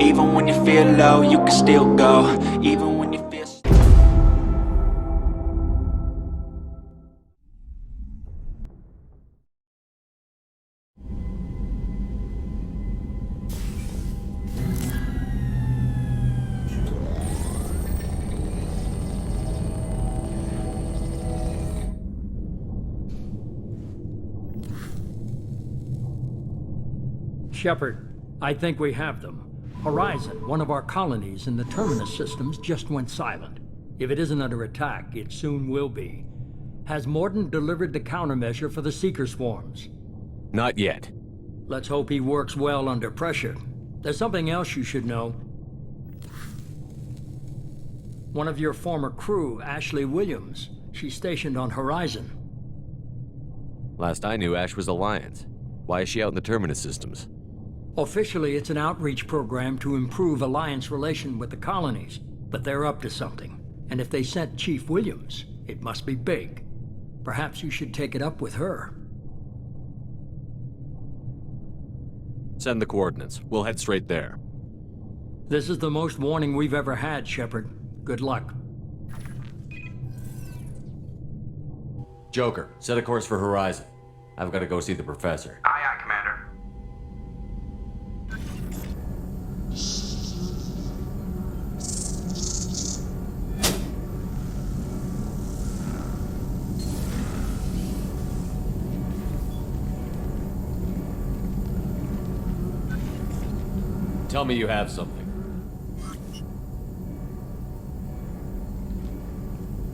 Even when you feel low, you can still go. Even when you feel Shepard, I think we have them. Horizon, one of our colonies in the Terminus systems, just went silent. If it isn't under attack, it soon will be. Has Mordin delivered the countermeasure for the Seeker swarms? Not yet. Let's hope he works well under pressure. There's something else you should know. One of your former crew, Ashley Williams, she's stationed on Horizon. Last I knew, Ash was Alliance. Why is she out in the Terminus systems? Officially, it's an outreach program to improve Alliance relation with the colonies, but they're up to something. And if they sent Chief Williams, it must be big. Perhaps you should take it up with her. Send the coordinates. We'll head straight there. This is the most warning we've ever had, Shepard. Good luck. Joker, set a course for Horizon. I've got to go see the professor. Aye, aye, Commander. Tell me you have something.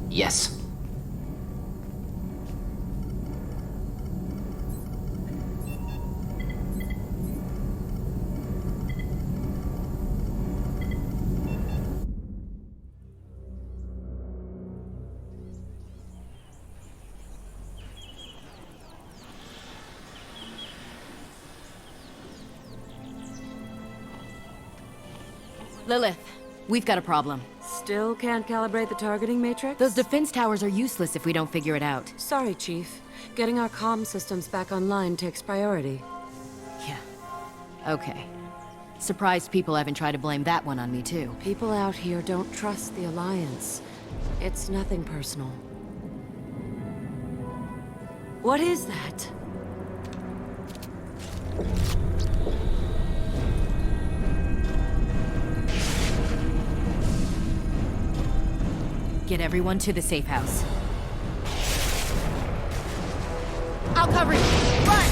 Yes. Lilith, we've got a problem. Still can't calibrate the targeting matrix? Those defense towers are useless if we don't figure it out. Sorry, Chief. Getting our comm systems back online takes priority. Yeah. Okay. Surprised people haven't tried to blame that one on me, too. People out here don't trust the Alliance. It's nothing personal. What is that? Get everyone to the safe house. I'll cover you! Run!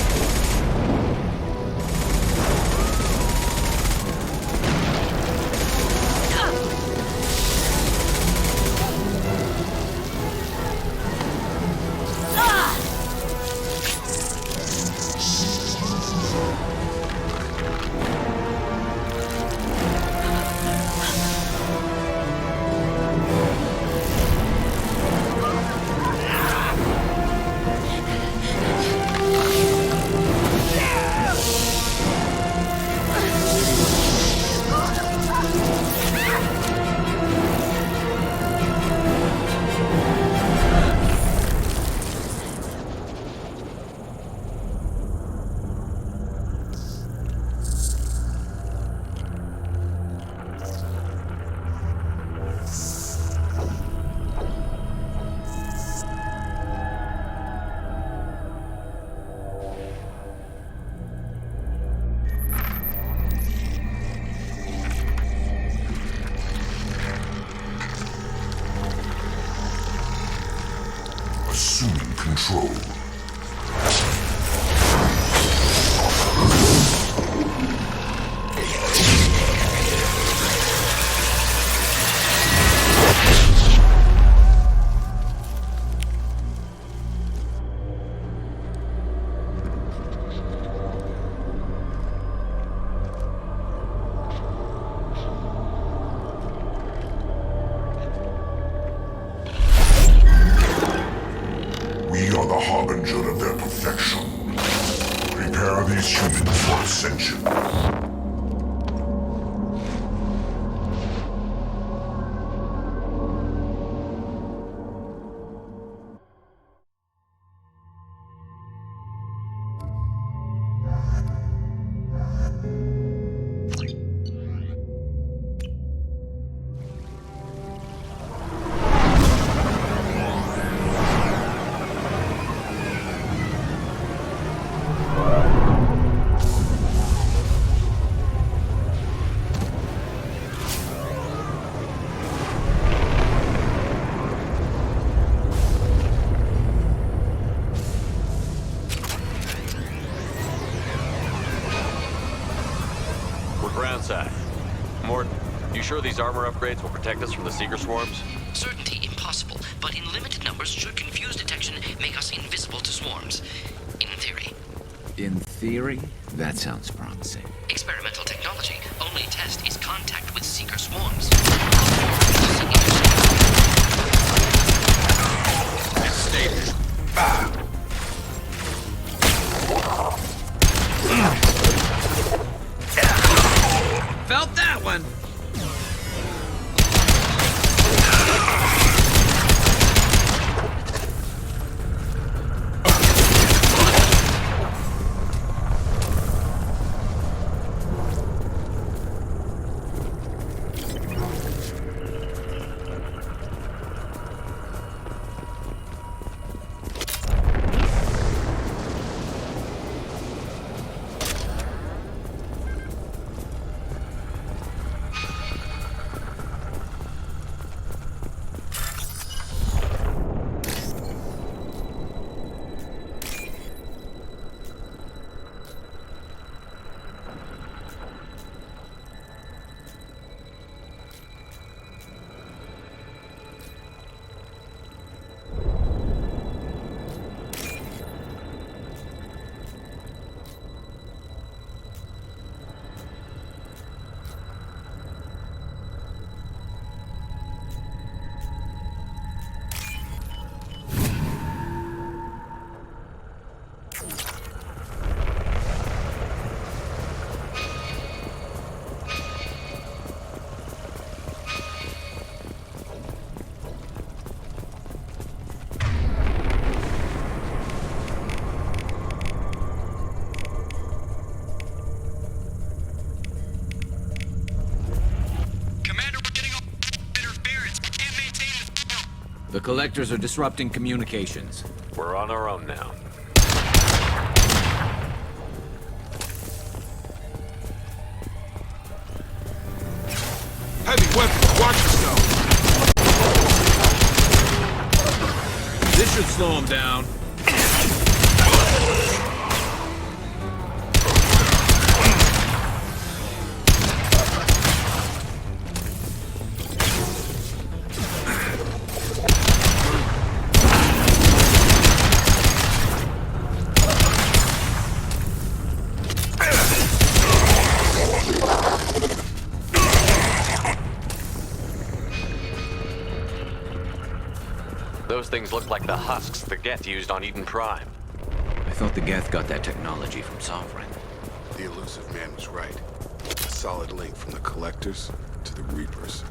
Assuming control. We are the harbinger of their perfection. Prepare these humans for ascension. outside. Morton, you sure these armor upgrades will protect us from the Seeker swarms? Certainty impossible, but in limited numbers should confuse detection, make us invisible to swarms. In theory. In theory, that sounds promising. Experimental technology. Only test is contact with Seeker swarms. Stay there. Felt that one! The Collectors are disrupting communications. We're on our own now. Heavy weapons, watch yourself! This should slow him down. Those things look like the husks the Geth used on Eden Prime. I thought the Geth got that technology from Sovereign. The elusive man was right. A solid link from the Collectors to the Reapers.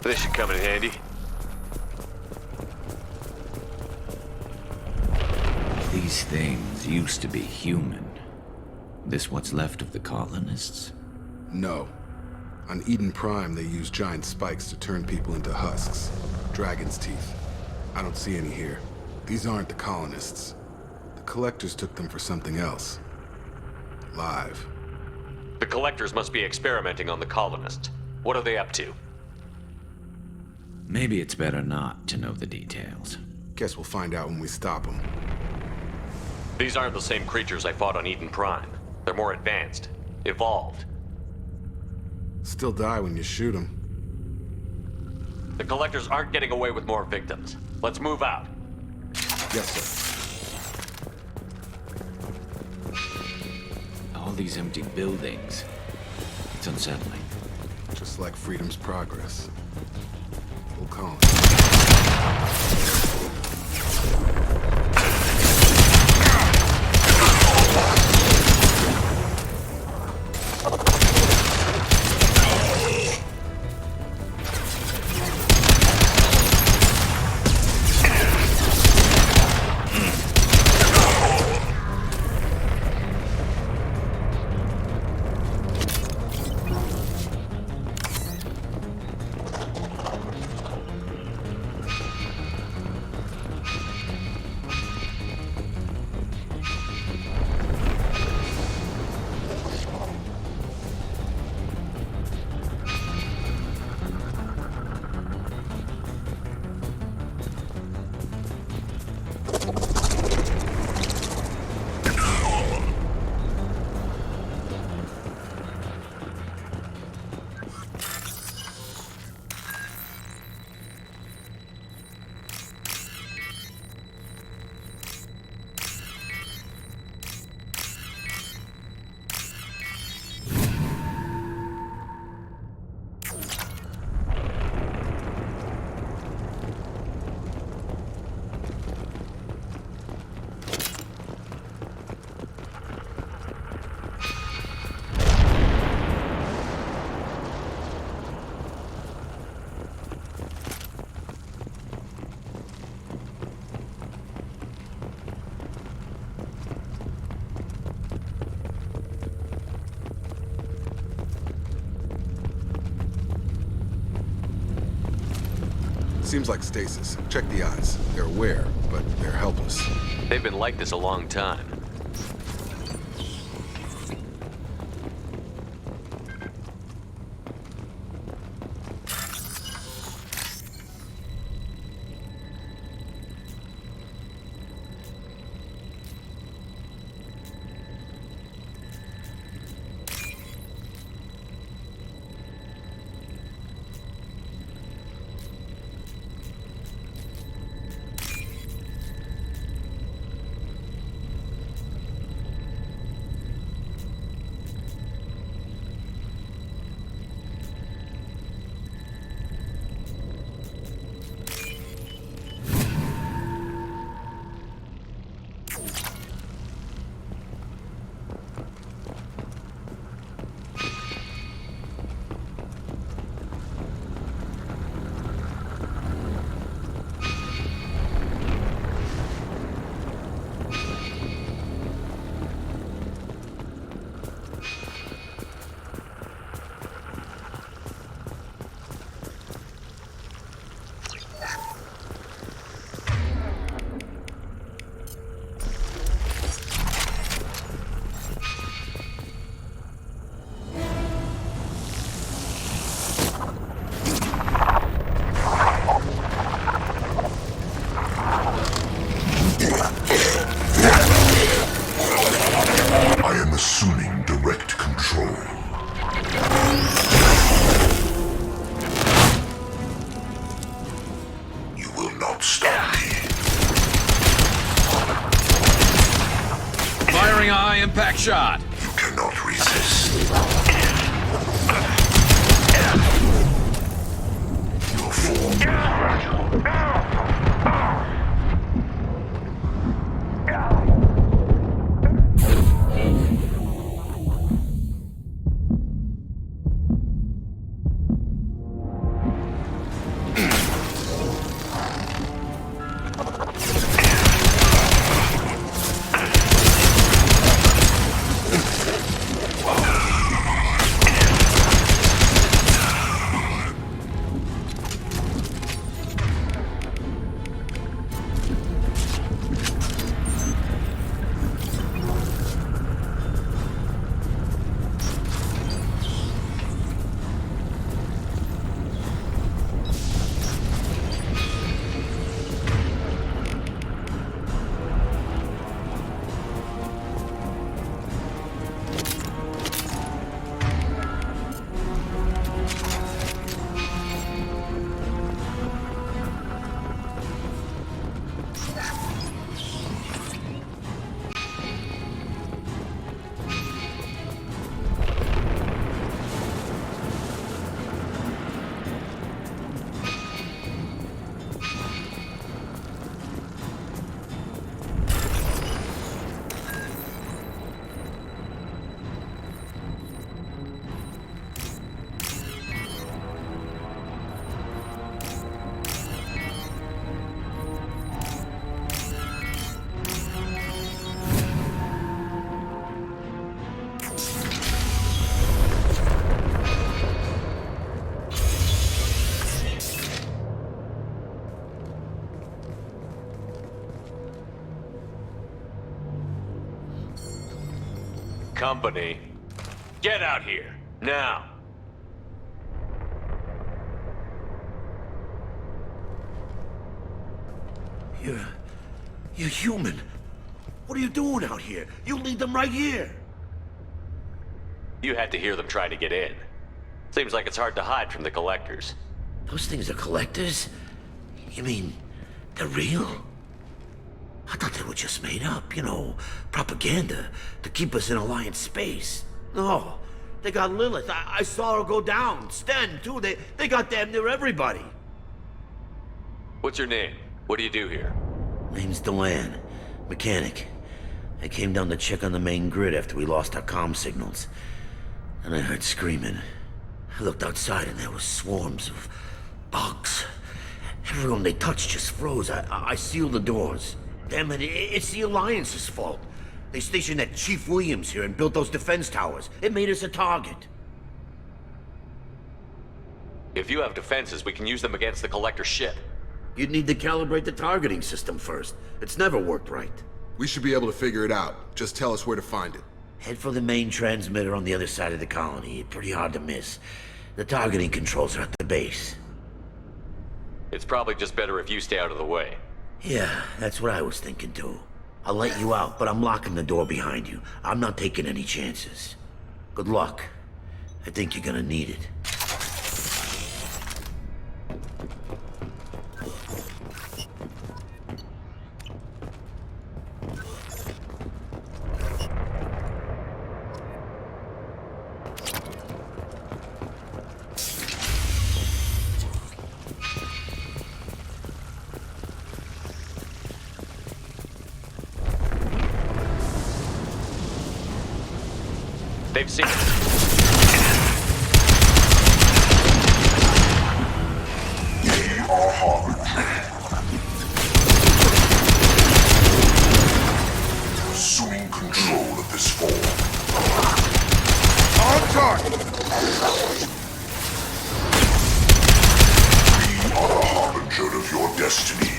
This should come in handy. These things used to be human. This what's left of the colonists? No. On Eden Prime, they use giant spikes to turn people into husks. Dragon's teeth. I don't see any here. These aren't the colonists. The Collectors took them for something else. Live. The Collectors must be experimenting on the colonists. What are they up to? Maybe it's better not to know the details. Guess we'll find out when we stop them. These aren't the same creatures I fought on Eden Prime. They're more advanced. Evolved. Still die when you shoot them. The Collectors aren't getting away with more victims. Let's move out. Yes, sir. All these empty buildings. It's unsettling. Just like freedom's progress. We'll call it. Seems like stasis. Check the eyes. They're aware, but they're helpless. They've been like this a long time. I am assuming direct control. You will not stop me. Firing a high-impact shot! You cannot resist. Your form is fragile. Company, get out here, now! You're human. What are you doing out here? You lead them right here. You had to hear them trying to get in. Seems like it's hard to hide from the collectors. Those things are collectors? You mean, they're real? I thought they were just made up, you know, propaganda to keep us in Alliance space. No, they got Lilith. I saw her go down. Sten, too. They got damn near everybody. What's your name? What do you do here? Name's Delan, mechanic. I came down to check on the main grid after we lost our comm signals. And I heard screaming. I looked outside and there was swarms of bugs. Everyone they touched just froze. I sealed the doors. Damn it, it's the Alliance's fault. They stationed that Chief Williams here and built those defense towers. It made us a target. If you have defenses, we can use them against the Collector ship. You'd need to calibrate the targeting system first. It's never worked right. We should be able to figure it out. Just tell us where to find it. Head for the main transmitter on the other side of the colony. Pretty hard to miss. The targeting controls are at the base. It's probably just better if you stay out of the way. Yeah, that's what I was thinking too. I'll let you out, but I'm locking the door behind you. I'm not taking any chances. Good luck. I think you're gonna need it. They've seen it. We are Harbinger. Assuming control of this form. On target! We are the Harbinger of your destiny.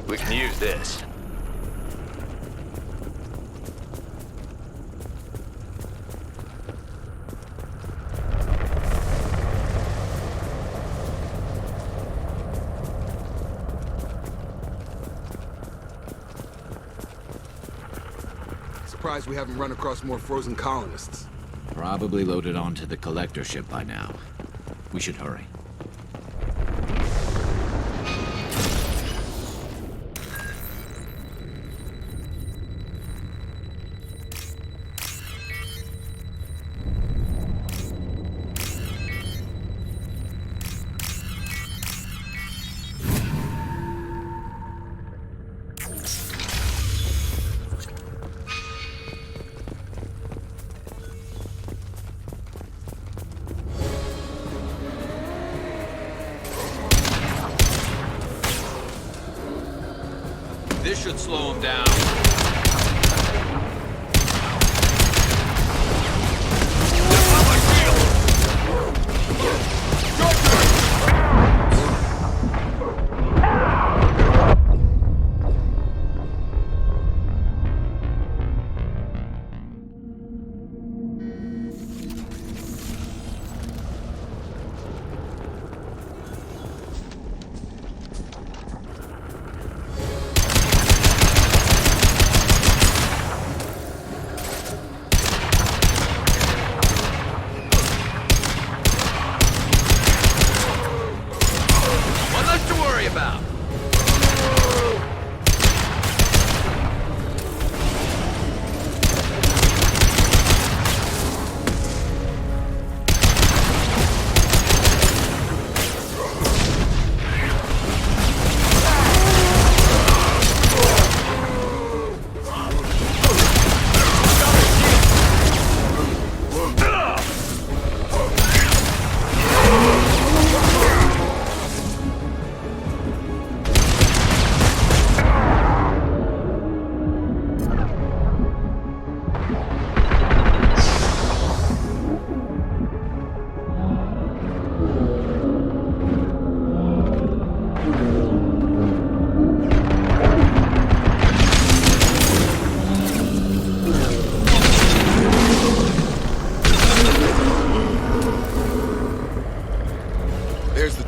We can use this. Surprised we haven't run across more frozen colonists. Probably loaded onto the collector ship by now. We should hurry. This should slow him down.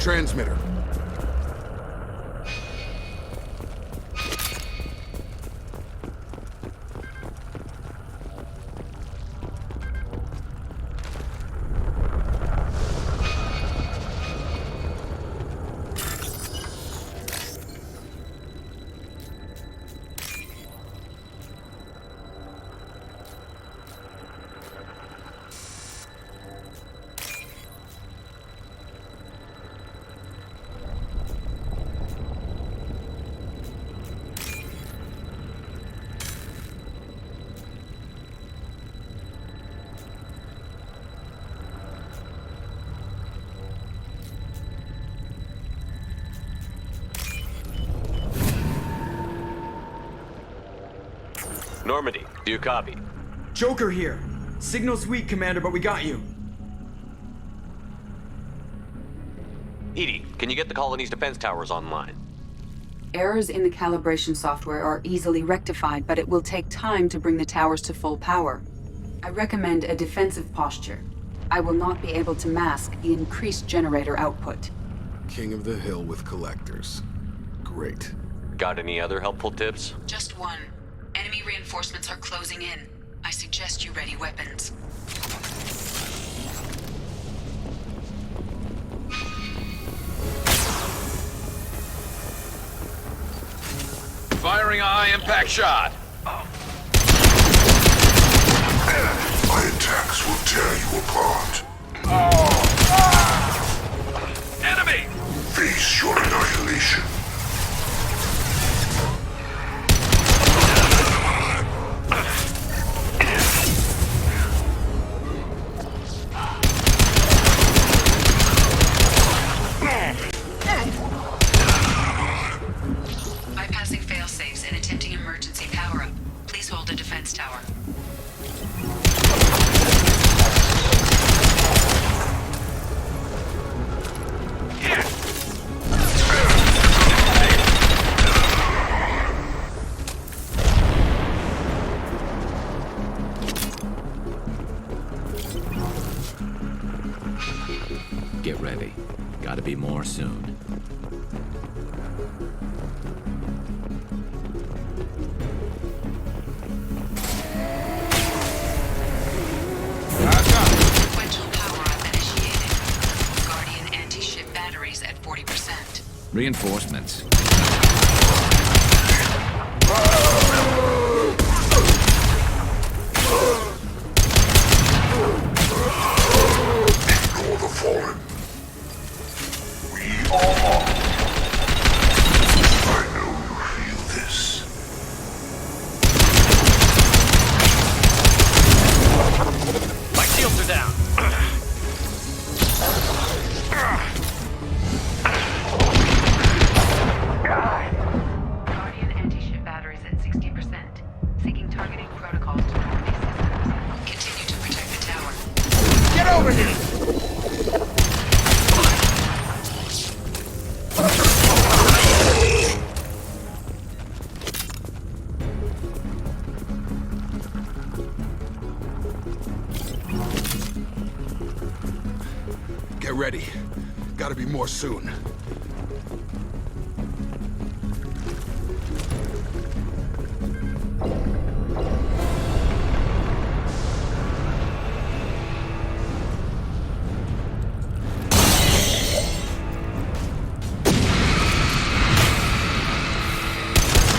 transmitter. Normandy, do you copy? Joker here. Signal's weak, Commander, but we got you. Edie, can you get the colony's defense towers online? Errors in the calibration software are easily rectified, but it will take time to bring the towers to full power. I recommend a defensive posture. I will not be able to mask the increased generator output. King of the Hill with collectors. Great. Got any other helpful tips? Just one. Enemy reinforcements are closing in. I suggest you ready weapons. Firing a high-impact shot. My attacks will tear you apart. Enemy! Face your annihilation. Bypassing failsafes and attempting emergency power-up. Please hold the defense tower. Get ready. Gotta be more soon. Sequential power-up initiated. Guardian anti-ship batteries at 40%. Reinforcements. Ignore the fallen. We are. I know you feel this. My shields are down. Guardian anti-ship batteries at 60%. Seeking targeting protocols to Normandy systems. Continue to protect the tower. Get over here! Get ready. Gotta be more soon.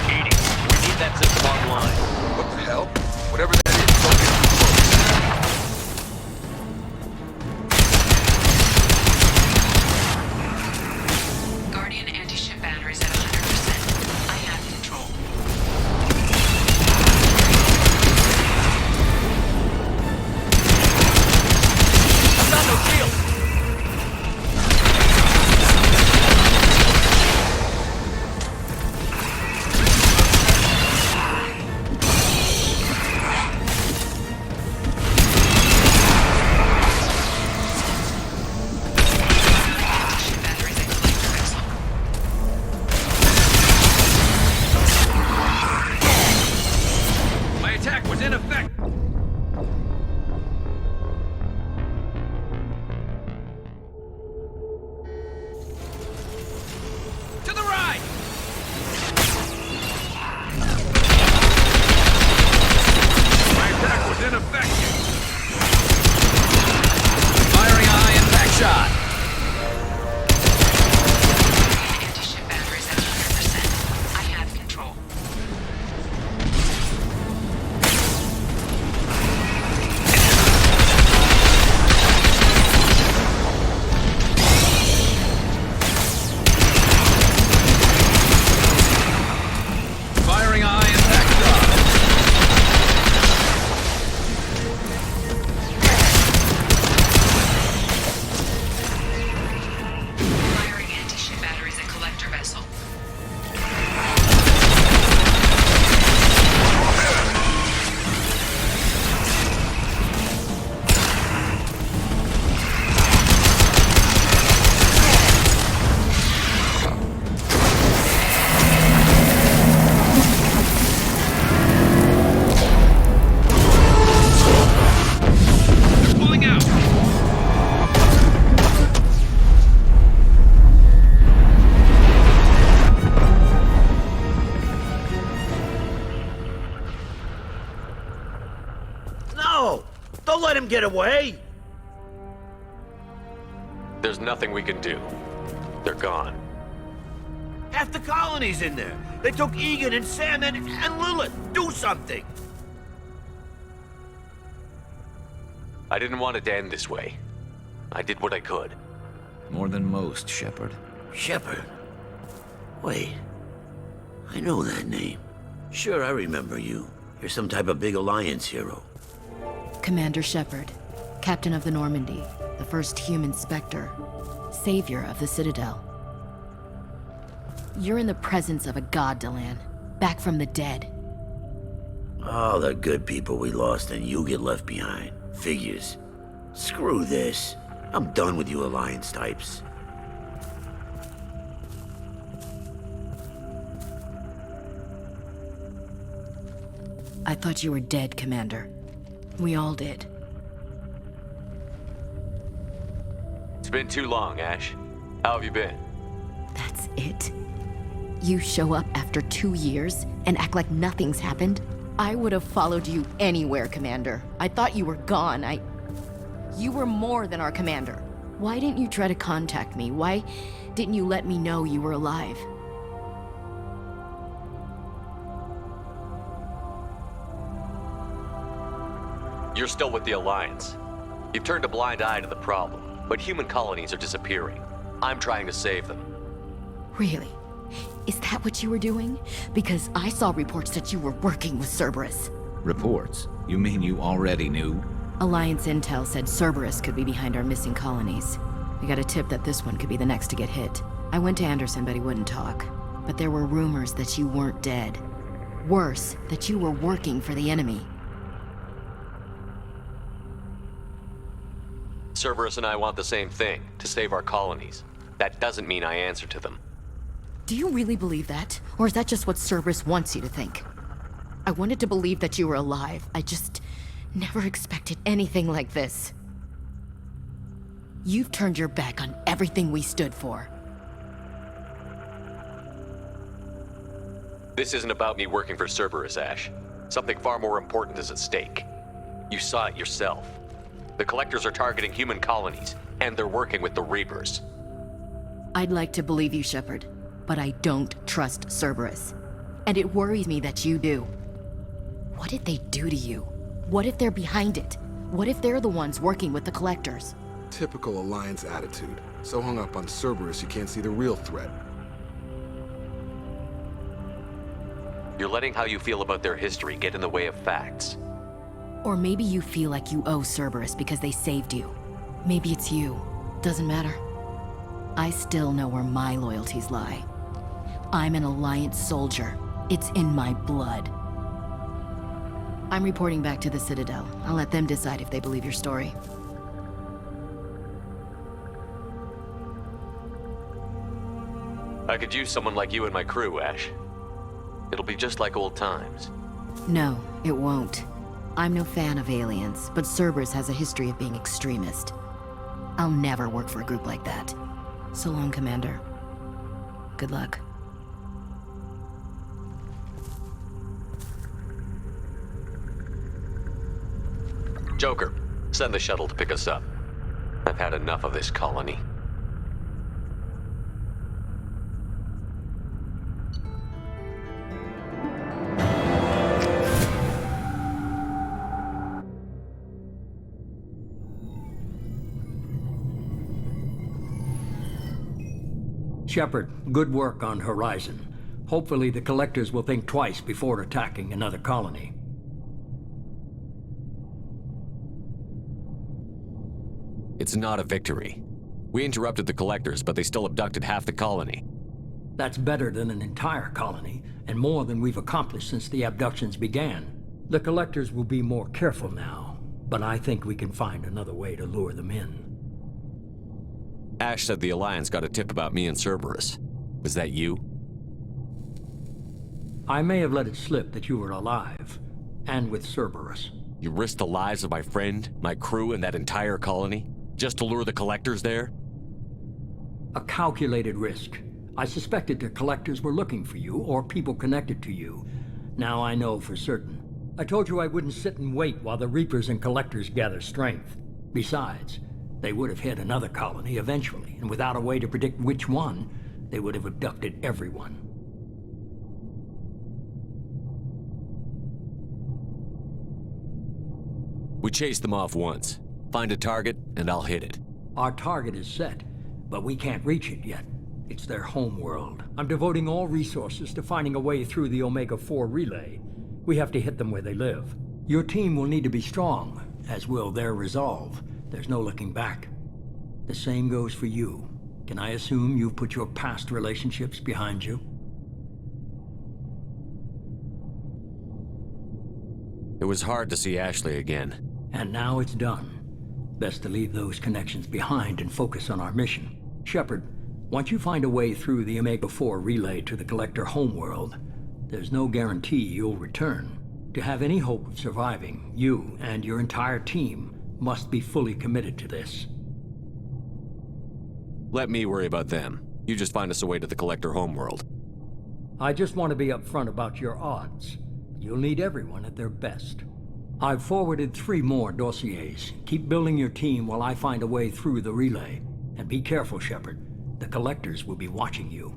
Edie, we need that system online. What the hell? Whatever that is, don't get too close. Guardian anti-ship batteries at 100%. I have control. I've got no shield. Anti-ship batteries at collector vessel. My attack was in effect. No! Don't let him get away! There's nothing we can do. They're gone. Half the colony's in there. They took Egan and Sam and Lilith. Do something! I didn't want it to end this way. I did what I could. More than most, Shepard. Shepard? Wait. I know that name. Sure, I remember you. You're some type of big Alliance hero. Commander Shepard, Captain of the Normandy, the first human Spectre, savior of the Citadel. You're in the presence of a god, Delan, back from the dead. All the good people we lost and you get left behind. Figures. Screw this. I'm done with you Alliance types. I thought you were dead, Commander. We all did. It's been too long, Ash. How have you been? That's it? You show up after 2 years and act like nothing's happened? I would have followed you anywhere, Commander. I thought you were gone. You were more than our commander. Why didn't you try to contact me? Why didn't you let me know you were alive? You're still with the Alliance. You've turned a blind eye to the problem, but human colonies are disappearing. I'm trying to save them. Really? Is that what you were doing? Because I saw reports that you were working with Cerberus. Reports? You mean you already knew? Alliance intel said Cerberus could be behind our missing colonies. We got a tip that this one could be the next to get hit. I went to Anderson, but he wouldn't talk. But there were rumors that you weren't dead. Worse, that you were working for the enemy. Cerberus and I want the same thing, to save our colonies. That doesn't mean I answer to them. Do you really believe that? Or is that just what Cerberus wants you to think? I wanted to believe that you were alive. I just never expected anything like this. You've turned your back on everything we stood for. This isn't about me working for Cerberus, Ash. Something far more important is at stake. You saw it yourself. The Collectors are targeting human colonies, and they're working with the Reapers. I'd like to believe you, Shepard, but I don't trust Cerberus. And it worries me that you do. What did they do to you? What if they're behind it? What if they're the ones working with the Collectors? Typical Alliance attitude. So hung up on Cerberus you can't see the real threat. You're letting how you feel about their history get in the way of facts. Or maybe you feel like you owe Cerberus because they saved you. Maybe it's you. Doesn't matter. I still know where my loyalties lie. I'm an Alliance soldier. It's in my blood. I'm reporting back to the Citadel. I'll let them decide if they believe your story. I could use someone like you in my crew, Ash. It'll be just like old times. No, it won't. I'm no fan of aliens, but Cerberus has a history of being extremist. I'll never work for a group like that. So long, Commander. Good luck. Joker, send the shuttle to pick us up. I've had enough of this colony. Shepard, good work on Horizon. Hopefully the Collectors will think twice before attacking another colony. It's not a victory. We interrupted the Collectors, but they still abducted half the colony. That's better than an entire colony, and more than we've accomplished since the abductions began. The Collectors will be more careful now, but I think we can find another way to lure them in. Ash said the Alliance got a tip about me and Cerberus. Was that you? I may have let it slip that you were alive, and with Cerberus. You risked the lives of my friend, my crew, and that entire colony? Just to lure the Collectors there? A calculated risk. I suspected the Collectors were looking for you, or people connected to you. Now I know for certain. I told you I wouldn't sit and wait while the Reapers and Collectors gather strength. Besides, they would have hit another colony eventually, and without a way to predict which one, they would have abducted everyone. We chased them off once. Find a target, and I'll hit it. Our target is set, but we can't reach it yet. It's their home world. I'm devoting all resources to finding a way through the Omega-4 relay. We have to hit them where they live. Your team will need to be strong, as will their resolve. There's no looking back. The same goes for you. Can I assume you've put your past relationships behind you? It was hard to see Ashley again. And now it's done. Best to leave those connections behind and focus on our mission. Shepard, once you find a way through the Omega-4 relay to the Collector homeworld, there's no guarantee you'll return. To have any hope of surviving, you and your entire team must be fully committed to this. Let me worry about them. You just find us a way to the Collector homeworld. I just want to be upfront about your odds. You'll need everyone at their best. I've forwarded 3 more dossiers. Keep building your team while I find a way through the relay. And be careful, Shepard. The Collectors will be watching you.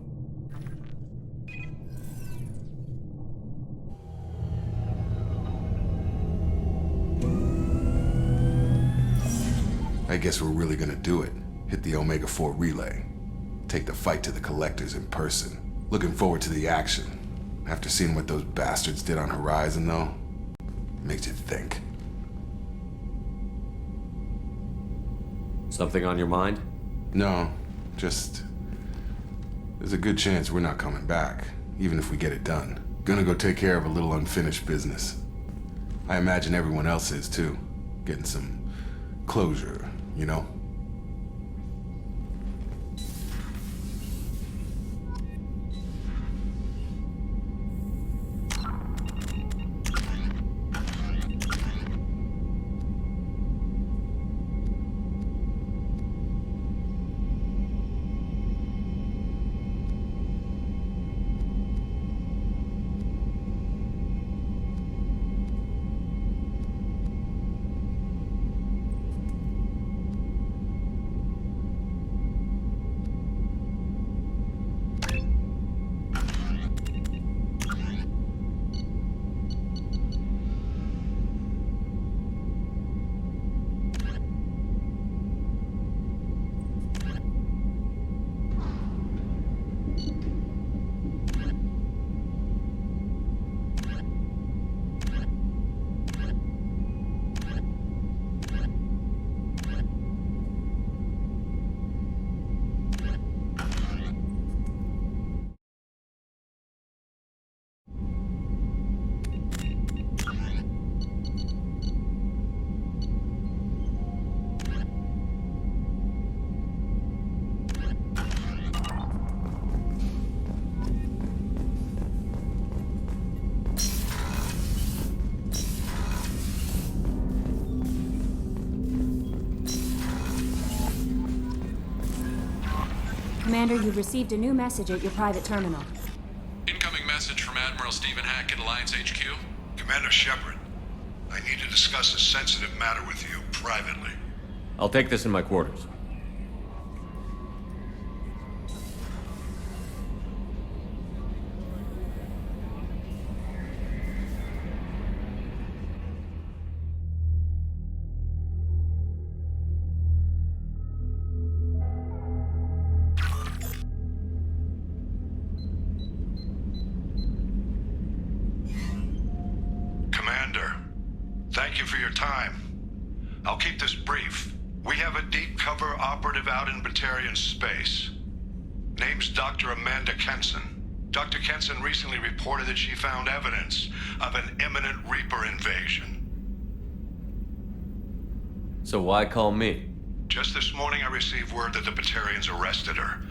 I guess we're really gonna do it. Hit the Omega-4 relay. Take the fight to the Collectors in person. Looking forward to the action. After seeing what those bastards did on Horizon, though, makes you think. Something on your mind? No, just... there's a good chance we're not coming back, even if we get it done. Gonna go take care of a little unfinished business. I imagine everyone else is, too. Getting some closure, you know? Commander, you've received a new message at your private terminal. Incoming message from Admiral Stephen Hackett, Alliance HQ. Commander Shepard, I need to discuss a sensitive matter with you privately. I'll take this in my quarters. Thank you for your time. I'll keep this brief. We have a deep cover operative out in Batarian space. Name's Dr. Amanda Kenson. Dr. Kenson recently reported that she found evidence of an imminent Reaper invasion. So why call me? Just this morning I received word that the Batarians arrested her.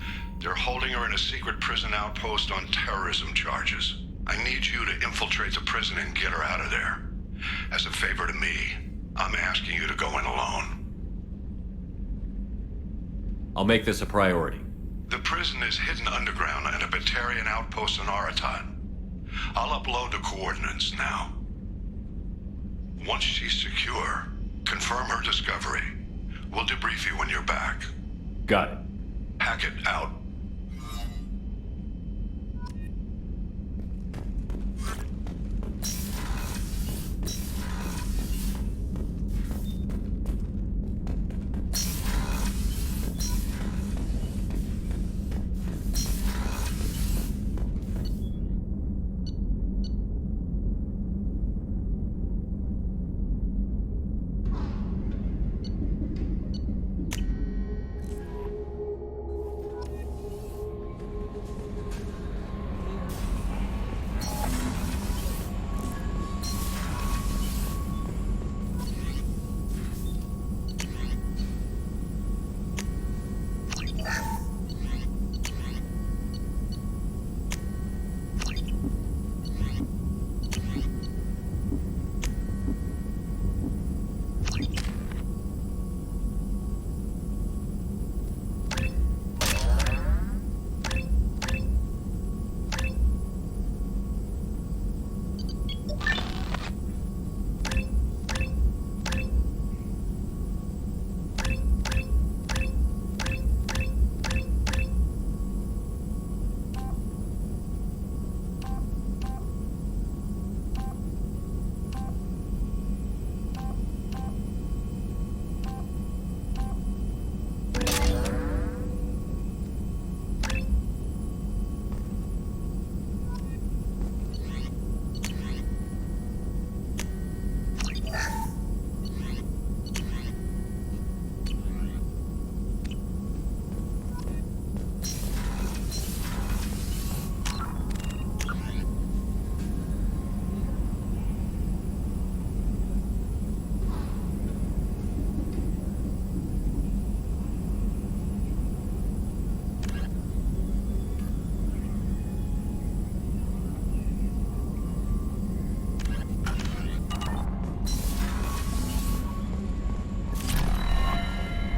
They're holding her in a secret prison outpost on terrorism charges. I need you to infiltrate the prison and get her out of there. As a favor to me, I'm asking you to go in alone. I'll make this a priority. The prison is hidden underground in a Batarian outpost on Aratat. I'll upload the coordinates now. Once she's secure, confirm her discovery. We'll debrief you when you're back. Got it. Hackett out.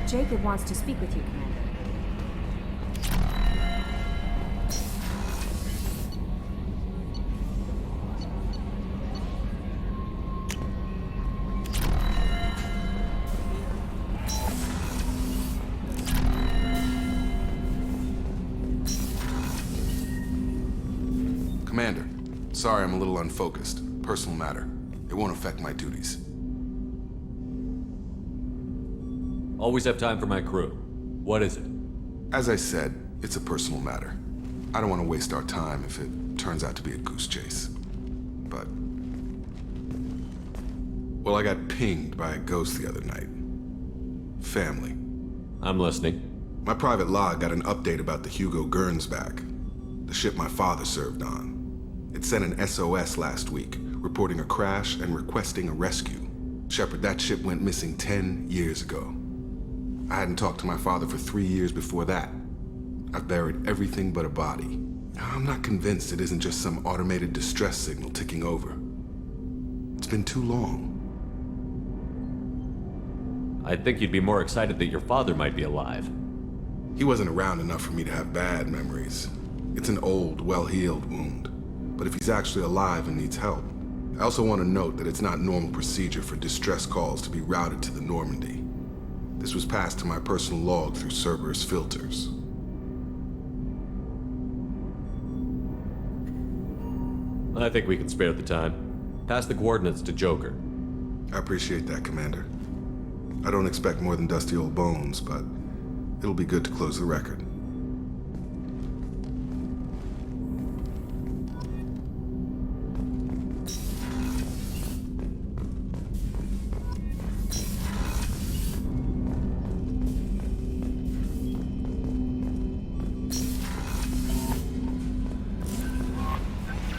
Jacob wants to speak with you, Commander. Commander, sorry I'm a little unfocused. Personal matter. It won't affect my duties. Always have time for my crew. What is it? As I said, it's a personal matter. I don't want to waste our time if it turns out to be a goose chase. But... well, I got pinged by a ghost the other night. Family. I'm listening. My private log got an update about the Hugo Gernsback, the ship my father served on. It sent an SOS last week, reporting a crash and requesting a rescue. Shepard, that ship went missing 10 years ago. I hadn't talked to my father for 3 years before that. I've buried everything but a body. I'm not convinced it isn't just some automated distress signal ticking over. It's been too long. I think you'd be more excited that your father might be alive. He wasn't around enough for me to have bad memories. It's an old, well-healed wound. But if he's actually alive and needs help, I also want to note that it's not normal procedure for distress calls to be routed to the Normandy. This was passed to my personal log through Cerberus filters. I think we can spare the time. Pass the coordinates to Joker. I appreciate that, Commander. I don't expect more than dusty old bones, but it'll be good to close the record.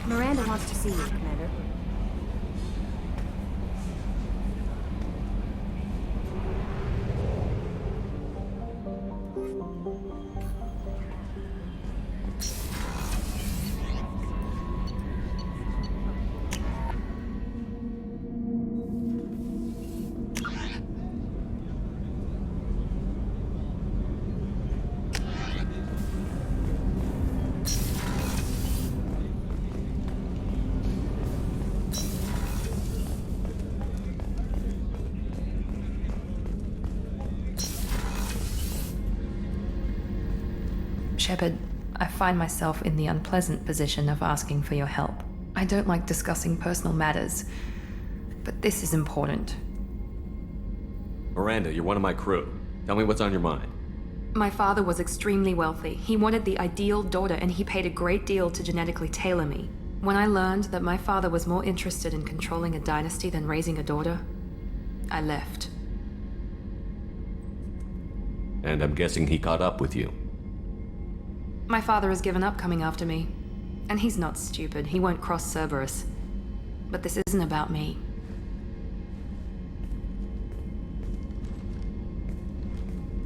Miranda wants to see you, Commander. Shepard, I find myself in the unpleasant position of asking for your help. I don't like discussing personal matters, but this is important. Miranda, you're one of my crew. Tell me what's on your mind. My father was extremely wealthy. He wanted the ideal daughter, and he paid a great deal to genetically tailor me. When I learned that my father was more interested in controlling a dynasty than raising a daughter, I left. And I'm guessing he caught up with you. My father has given up coming after me. And he's not stupid. He won't cross Cerberus. But this isn't about me.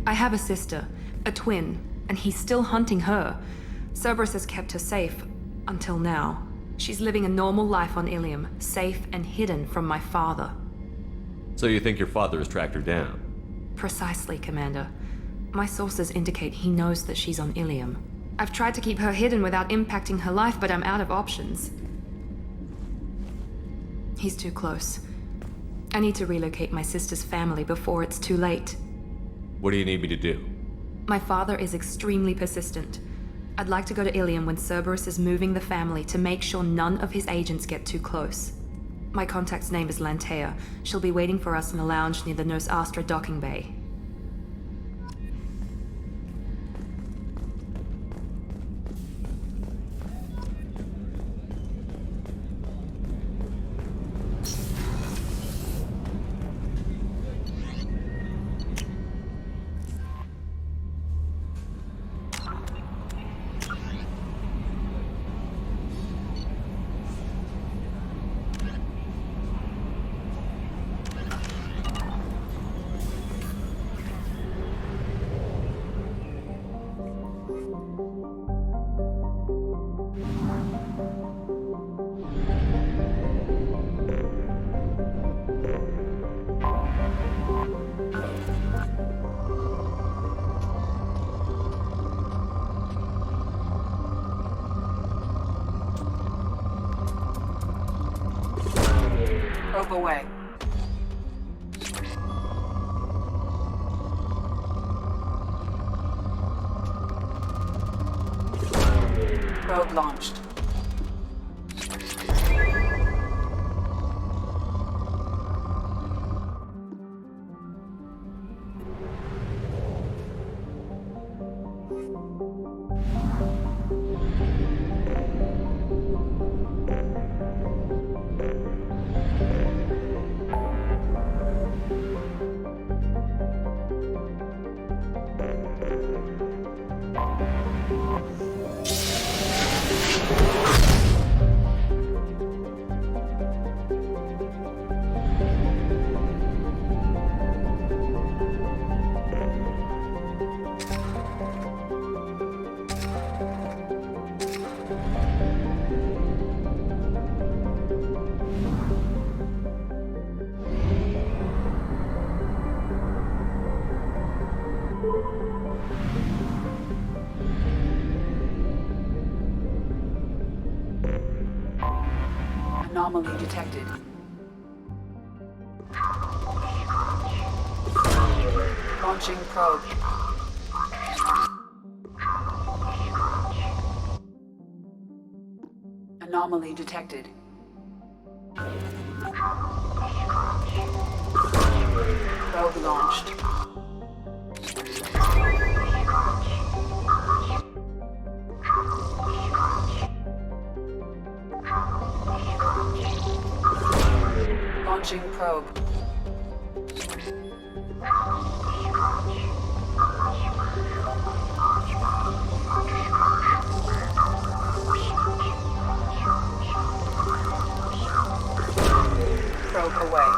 I have a sister, a twin, and he's still hunting her. Cerberus has kept her safe, until now. She's living a normal life on Ilium, safe and hidden from my father. So you think your father has tracked her down? Precisely, Commander. My sources indicate he knows that she's on Ilium. I've tried to keep her hidden without impacting her life, but I'm out of options. He's too close. I need to relocate my sister's family before it's too late. What do you need me to do? My father is extremely persistent. I'd like to go to Ilium when Cerberus is moving the family to make sure none of his agents get too close. My contact's name is Lantea. She'll be waiting for us in a lounge near the Nos Astra docking bay. Probe away. Probe launched. Anomaly detected. Launching probe. Anomaly detected. Probe launched. Launching probe. Probe away.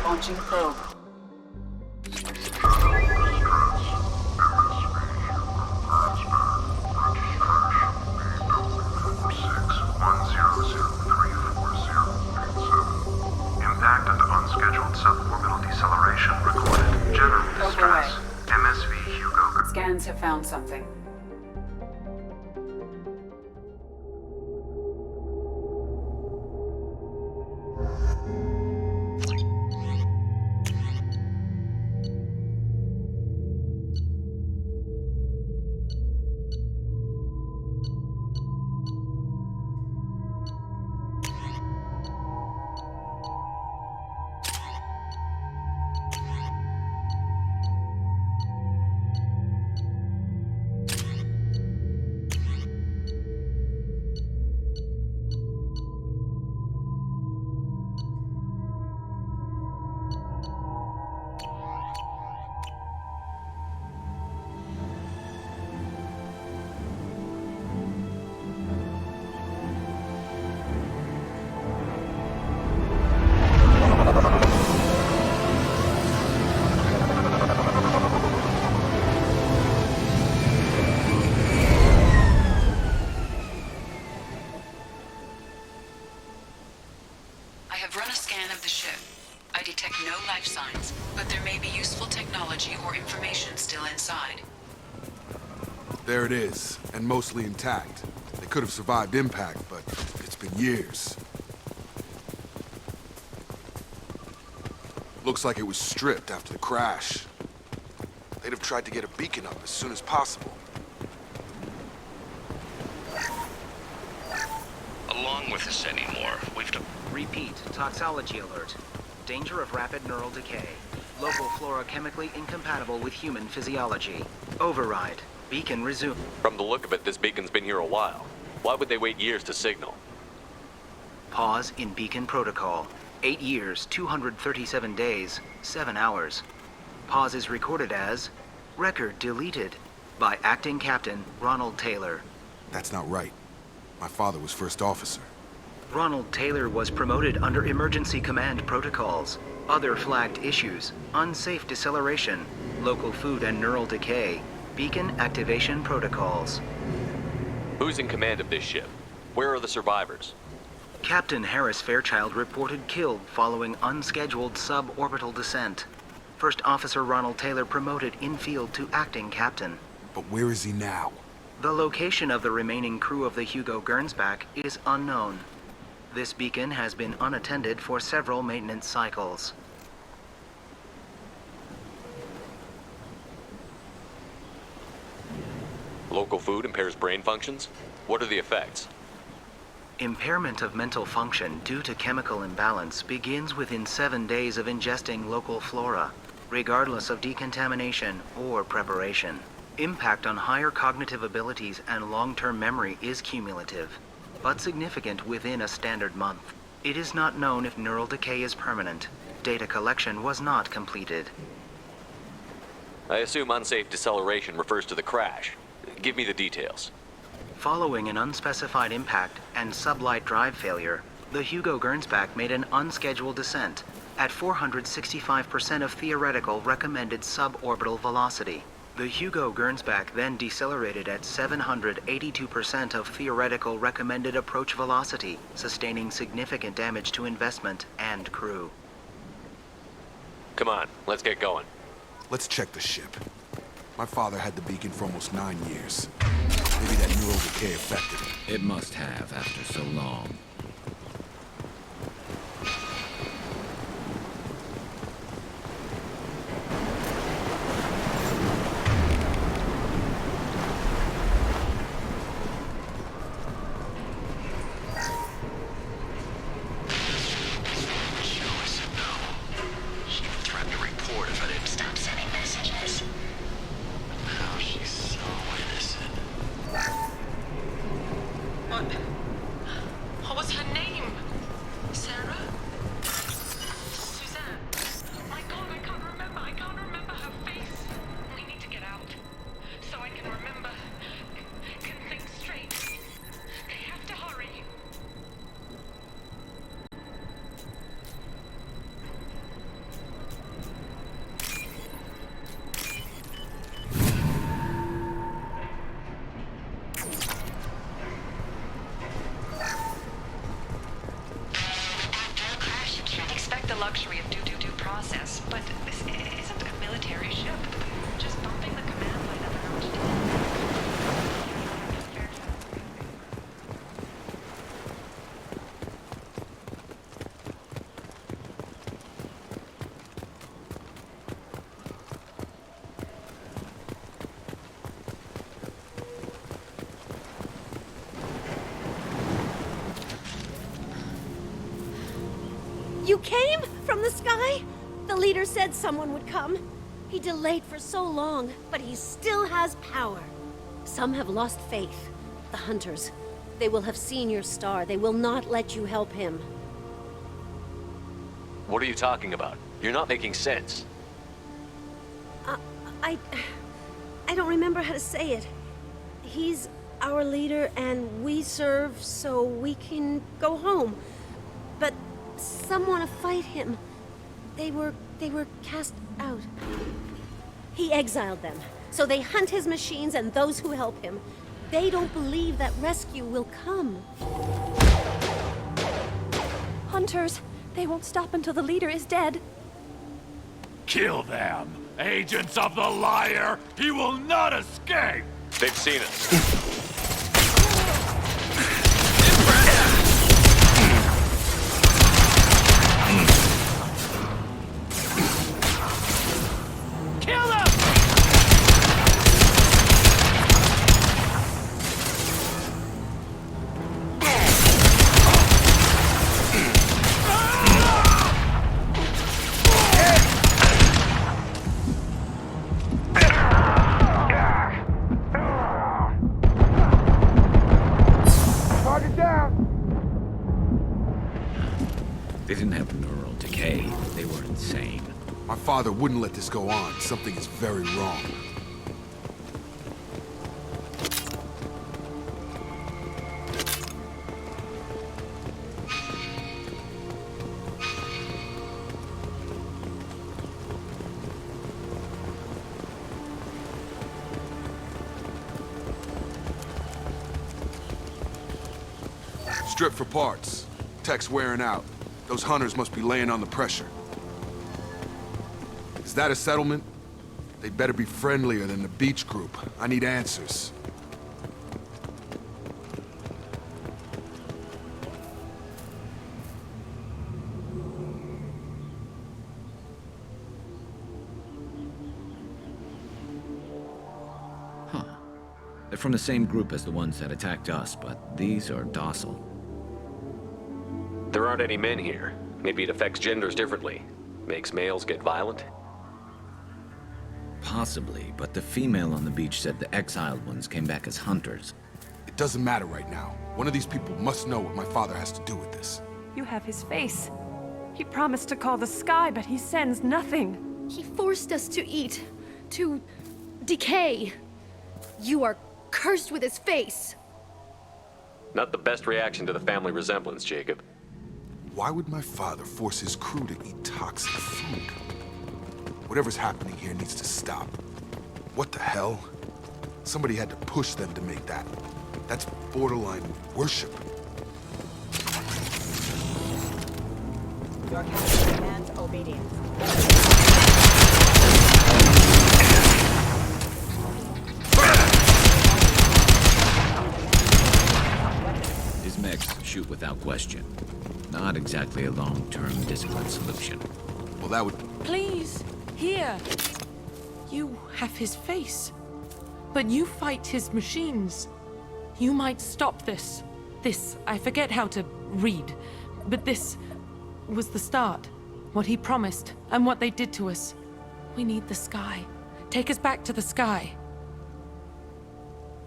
Launching probe. Impact and unscheduled suborbital deceleration recorded. General distress. MSV Hugo. Scans have found something. detect no life signs, but there may be useful technology or information still inside. There it is, and mostly intact. They could have survived impact, but it's been years. Looks like it was stripped after the crash. They'd have tried to get a beacon up as soon as possible. Along with this anymore, we've to... Repeat, toxology alert. Danger of rapid neural decay. Local flora chemically incompatible with human physiology. Override. Beacon resume. From the look of it, this beacon's been here a while. Why would they wait years to signal? Pause in beacon protocol. 8 years, 237 days, 7 hours. Pause is recorded as record deleted by Acting Captain Ronald Taylor. That's not right. My father was first officer. Ronald Taylor was promoted under emergency command protocols. Other flagged issues: unsafe deceleration, local food and neural decay, beacon activation protocols. Who's in command of this ship? Where are the survivors? Captain Harris Fairchild reported killed following unscheduled suborbital descent. First Officer Ronald Taylor promoted in-field to acting captain. But where is he now? The location of the remaining crew of the Hugo Gernsback is unknown. This beacon has been unattended for several maintenance cycles. Local food impairs brain functions? What are the effects? Impairment of mental function due to chemical imbalance begins within 7 days of ingesting local flora, regardless of decontamination or preparation. Impact on higher cognitive abilities and long-term memory is cumulative, but significant within a standard month. It is not known if neural decay is permanent. Data collection was not completed. I assume unsafe deceleration refers to the crash. Give me the details. Following an unspecified impact and sublight drive failure, the Hugo Gernsback made an unscheduled descent at 465% of theoretical recommended suborbital velocity. The Hugo Gernsback then decelerated at 782% of theoretical recommended approach velocity, sustaining significant damage to investment and crew. Come on, let's get going. Let's check the ship. My father had the beacon for almost 9 years. Maybe that neural decay affected him. It must have after so long. What was her name? Sarah? Suzanne? My God, I can't remember her face. We need to get out. So I can remember. Can think straight. They have to hurry. Luxury of due process, but this isn't a military ship. Just bumping the command line up an arch. You came? From the sky? The leader said someone would come. He delayed for so long, but he still has power. Some have lost faith. The Hunters. They will have seen your star. They will not let you help him. What are you talking about? You're not making sense. I don't remember how to say it. He's our leader, and we serve so we can go home. But some want to fight him. They were cast out. He exiled them, so they hunt his machines and those who help him. They don't believe that rescue will come. Hunters! They won't stop until the leader is dead. Kill them! Agents of the Liar! He will not escape! They've seen us. Kill him! Target down! They didn't have neural decay. They were insane. My father wouldn't let this go on. Something is very wrong. Strip for parts. Tech's wearing out. Those hunters must be laying on the pressure. Is that a settlement? They'd better be friendlier than the beach group. I need answers. They're from the same group as the ones that attacked us, but these are docile. There aren't any men here. Maybe it affects genders differently. Makes males get violent? Possibly, but the female on the beach said the exiled ones came back as hunters. It doesn't matter right now. One of these people must know what my father has to do with this. You have his face. He promised to call the sky, but he sends nothing. He forced us to eat, to decay. You are cursed with his face. Not the best reaction to the family resemblance, Jacob. Why would my father force his crew to eat toxic food? Whatever's happening here needs to stop. What the hell? Somebody had to push them to make that. That's borderline worship. Your captain demands obedience. His mechs shoot without question. Not exactly a long-term discipline solution. Well, that would... Please, here. You have his face. But you fight his machines. You might stop this. This, I forget how to read. But this was the start. What he promised, and what they did to us. We need the sky. Take us back to the sky.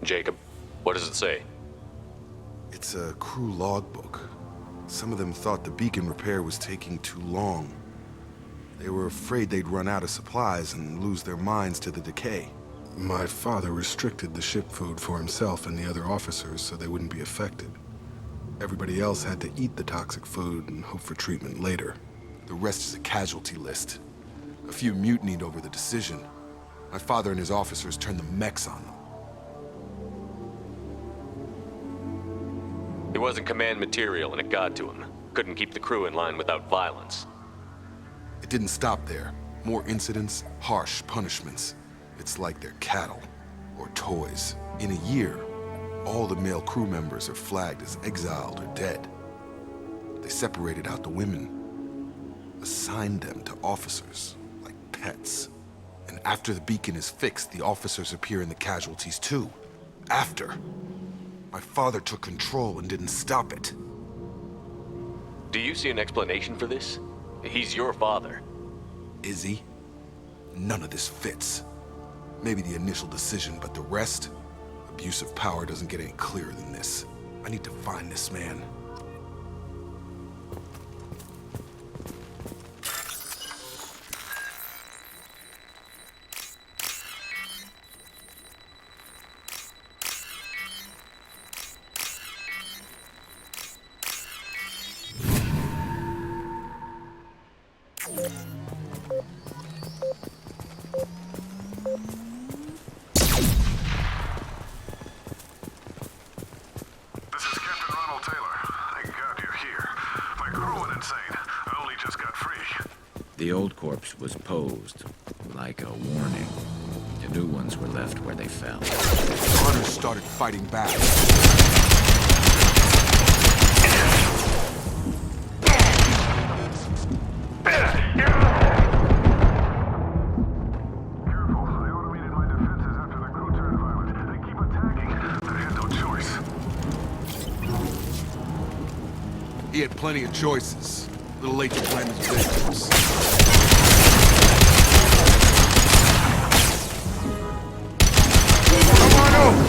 Jacob, what does it say? It's a crew logbook. Some of them thought the beacon repair was taking too long. They were afraid they'd run out of supplies and lose their minds to the decay. My father restricted the ship food for himself and the other officers so they wouldn't be affected. Everybody else had to eat the toxic food and hope for treatment later. The rest is a casualty list. A few mutinied over the decision. My father and his officers turned the mechs on them. He wasn't command material and it got to him. Couldn't keep the crew in line without violence. It didn't stop there. More incidents, harsh punishments. It's like they're cattle or toys. In a year, all the male crew members are flagged as exiled or dead. They separated out the women, assigned them to officers, like pets. And after the beacon is fixed, the officers appear in the casualties too. After. My father took control and didn't stop it. Do you see an explanation for this? He's your father. Is he? None of this fits. Maybe the initial decision, but the rest? Abuse of power doesn't get any clearer than this. I need to find this man. This is Captain Ronald Taylor. The old corpse was posed like a warning. The new ones were left where they fell. The hunters started fighting back. He had plenty of choices. A little late to blame his victims. Come on over!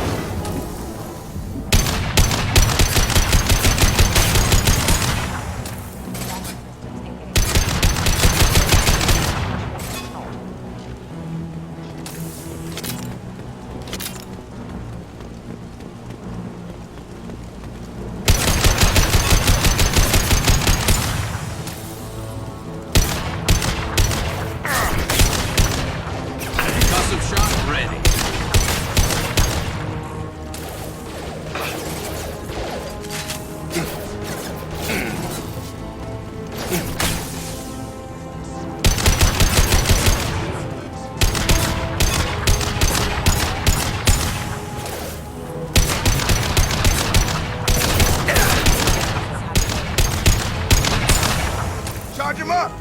Charge him up!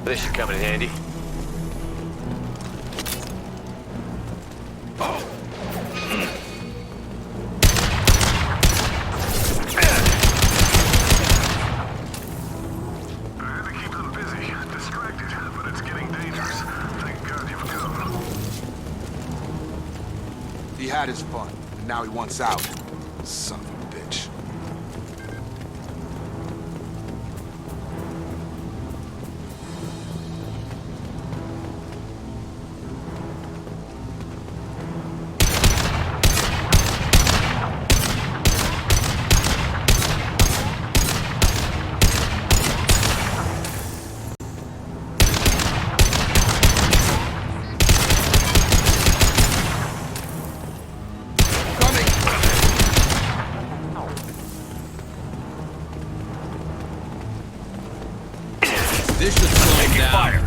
This should come in handy. He had his fun, and now he wants out. Son of a bitch. This should slow him down. Fire.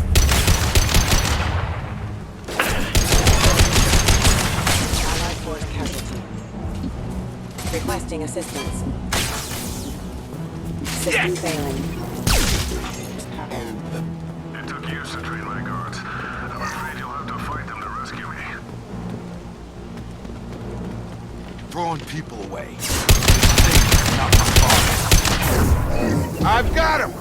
Allied force casualty. Requesting assistance. System failing. It took years to train my guards. I'm afraid you'll have to fight them to rescue me. Throwing people away. Not my fault. I've got him!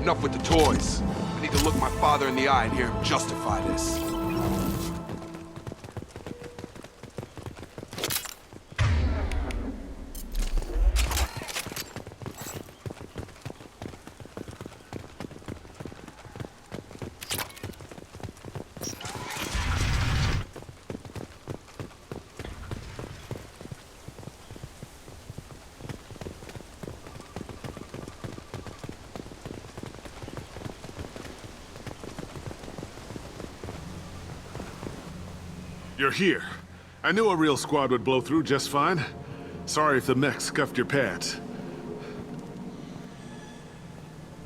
Enough with the toys. I need to look my father in the eye and hear him justify this. You're here. I knew a real squad would blow through just fine. Sorry if the mech scuffed your pants.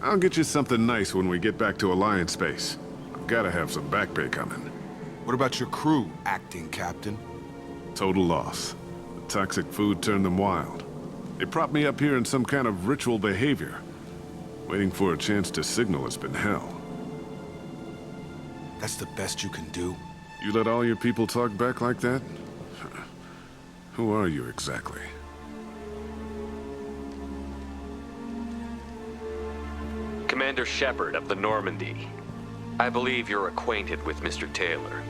I'll get you something nice when we get back to Alliance space. I've gotta have some back pay coming. What about your crew, acting captain? Total loss. The toxic food turned them wild. They propped me up here in some kind of ritual behavior. Waiting for a chance to signal has been hell. That's the best you can do? You let all your people talk back like that? Who are you exactly? Commander Shepard of the Normandy. I believe you're acquainted with Mr. Taylor.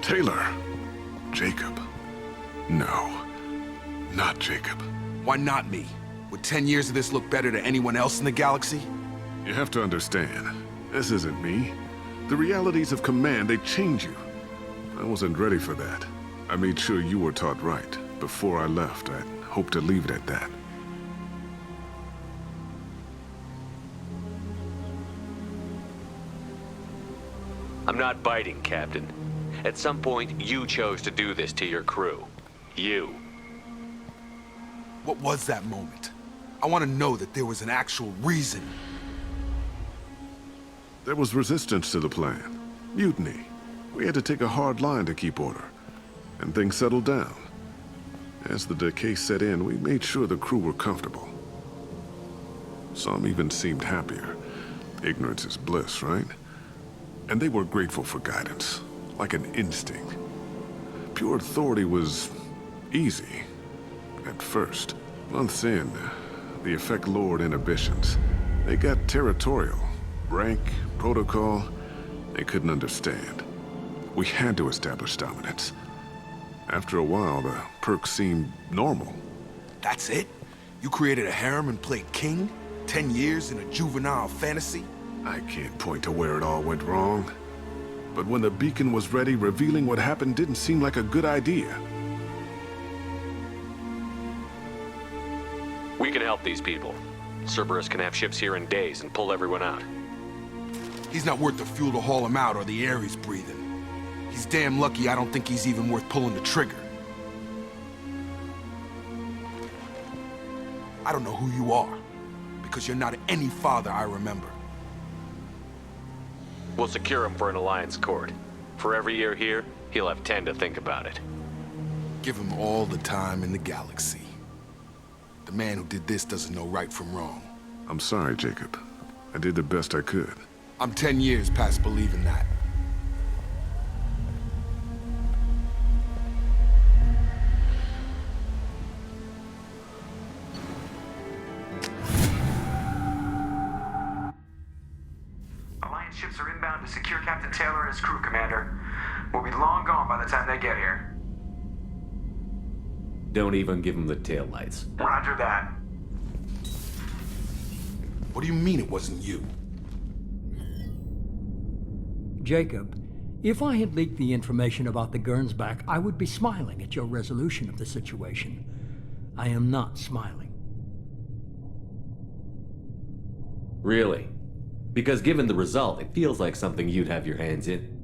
Taylor? Jacob? No, not Jacob. Why not me? Would 10 years of this look better to anyone else in the galaxy? You have to understand, this isn't me. The realities of command, they change you. I wasn't ready for that. I made sure you were taught right. Before I left, I hoped to leave it at that. I'm not biting, Captain. At some point, you chose to do this to your crew. You. What was that moment? I want to know that there was an actual reason. There was resistance to the plan. Mutiny. We had to take a hard line to keep order. And things settled down. As the decay set in, we made sure the crew were comfortable. Some even seemed happier. Ignorance is bliss, right? And they were grateful for guidance, like an instinct. Pure authority was easy, at first. Months in, the effect lowered inhibitions. They got territorial. Rank, protocol, they couldn't understand. We had to establish dominance. After a while, the perks seemed normal. That's it? You created a harem and played king? 10 years in a juvenile fantasy? I can't point to where it all went wrong. But when the beacon was ready, revealing what happened didn't seem like a good idea. We can help these people. Cerberus can have ships here in days and pull everyone out. He's not worth the fuel to haul him out or the air he's breathing. He's damn lucky I don't think he's even worth pulling the trigger. I don't know who you are, because you're not any father I remember. We'll secure him for an Alliance court. For every year here, he'll have 10 to think about it. Give him all the time in the galaxy. The man who did this doesn't know right from wrong. I'm sorry, Jacob. I did the best I could. I'm 10 years past believing that. Alliance ships are inbound to secure Captain Taylor and his crew, Commander. We'll be long gone by the time they get here. Don't even give him the taillights. Roger that. What do you mean it wasn't you? Jacob, if I had leaked the information about the Gernsback, I would be smiling at your resolution of the situation. I am not smiling. Really? Because given the result, it feels like something you'd have your hands in.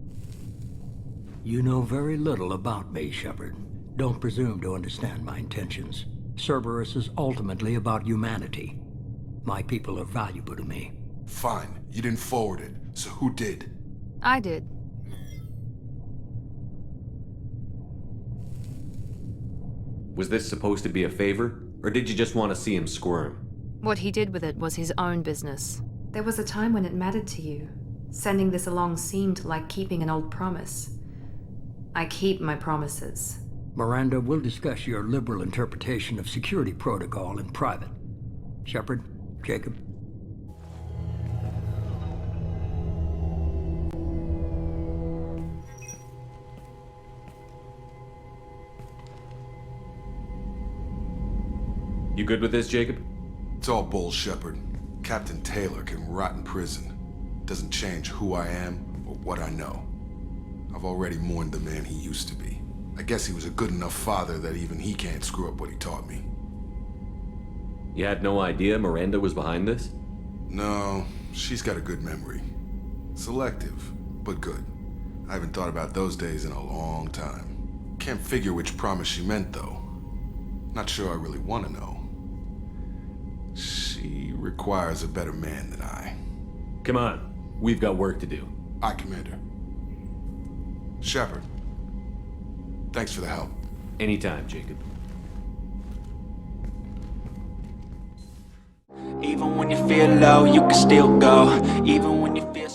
You know very little about me, Shepard. Don't presume to understand my intentions. Cerberus is ultimately about humanity. My people are valuable to me. Fine. You didn't forward it, so who did? I did. Was this supposed to be a favor? Or did you just want to see him squirm? What he did with it was his own business. There was a time when it mattered to you. Sending this along seemed like keeping an old promise. I keep my promises. Miranda, we'll discuss your liberal interpretation of security protocol in private. Shepard, Jacob. You good with this, Jacob? It's all bull, Shepard. Captain Taylor can rot in prison. Doesn't change who I am or what I know. I've already mourned the man he used to be. I guess he was a good enough father that even he can't screw up what he taught me. You had no idea Miranda was behind this? No, she's got a good memory. Selective, but good. I haven't thought about those days in a long time. Can't figure which promise she meant, though. Not sure I really want to know. She requires a better man than I. Come on, we've got work to do. Aye, Commander. Shepard, thanks for the help. Anytime, Jacob. Even when you feel low, you can still go. Even when you feel